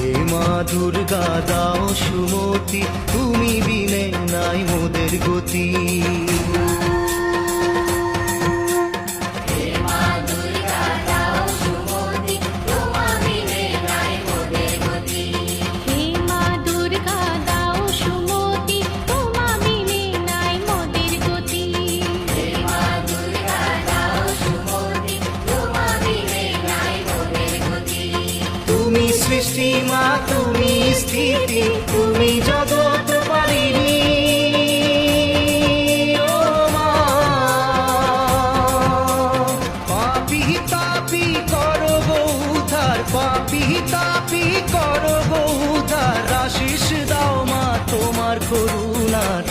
হে মা দুর্গা দাও সুমতি, তুমি বিনে নাই মোদের গতি। তুমি সৃষ্টি মা, তুমি স্থিতি, তুমি জগৎ পারিনি। ও মা পাপী তাপী করো গো উদ্ধার, পাপী তাপী করো গো উদ্ধার। আশিস দাও মা তোমার করুণার।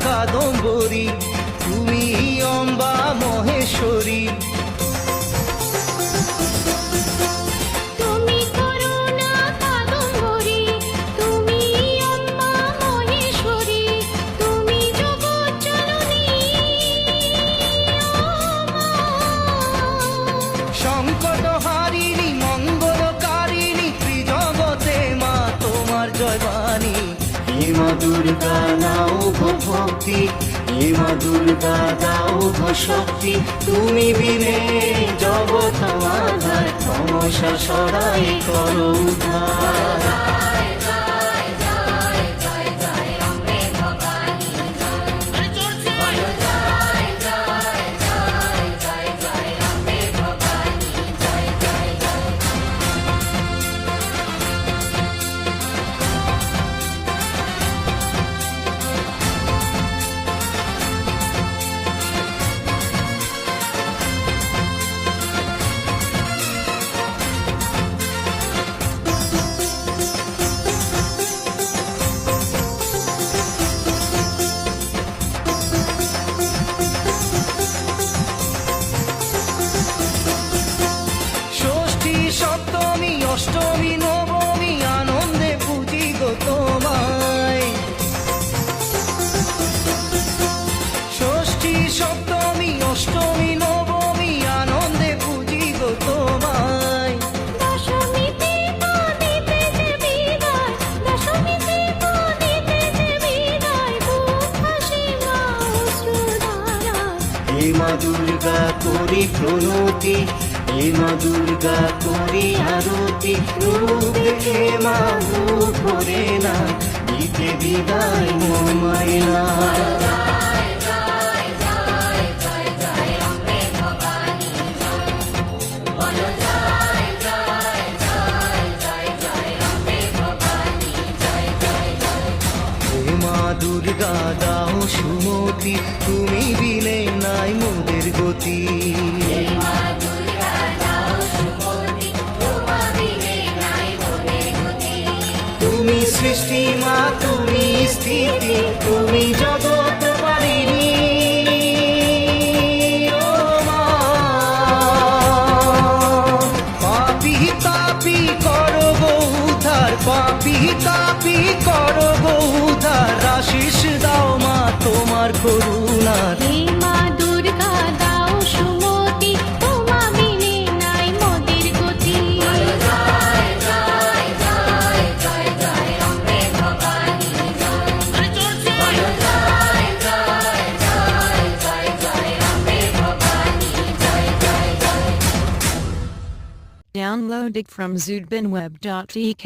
কাদম্বরী, তুমি অম্বা মহেশ্বরী। তুমি করুণা কাদম্বরী, তুমি অম্বা মহেশ্বরী, তুমি জগৎ জননী। সংকট হারিণী, মঙ্গলকারিণী, ত্রিজগতে মা তোমার জয়বাণী। হে মা দুর্গা নাও গো ভক্তি, হে মা দুর্গা দাও গো শক্তি, তুমি বিনে জগৎ আধার, তমসা সরাই করো উদ্ধার। সপ্তমী অষ্টমী নবমী আনন্দে পুজি গো তোমায়। ষষ্ঠী সপ্তমী অষ্টমী নবমী আনন্দে পুজি গো তোমায়। দশমীতে মা দিতে যে বিদায়, দশমীতে মা দিতে যে বিদায়, বুক হাসি মা অশ্রুধারায়। হে মা দুর্গা করি প্রণতি, হে মা দুর্গা করি আরতি, রূপ দেখে মা রূপ করে না, দিতে বিদায় মন মায়না। হে মা দুর্গা দাও সুমতি, তুমি বিনে নাই মোদের গতি। তুমি সৃষ্টি মা, তুমি স্থিতি, তুমি জগৎ পারিনি। ও মা পাপী তাপী করো গো উদ্ধার, পাপী তাপী করো গো উদ্ধার। আশিস দাও মা তোমার করুণার। হে মা দুর্গা দাও সুমতি, তোমা বিনে নাই মোদের গতি। Download it from zudbinweb.ek.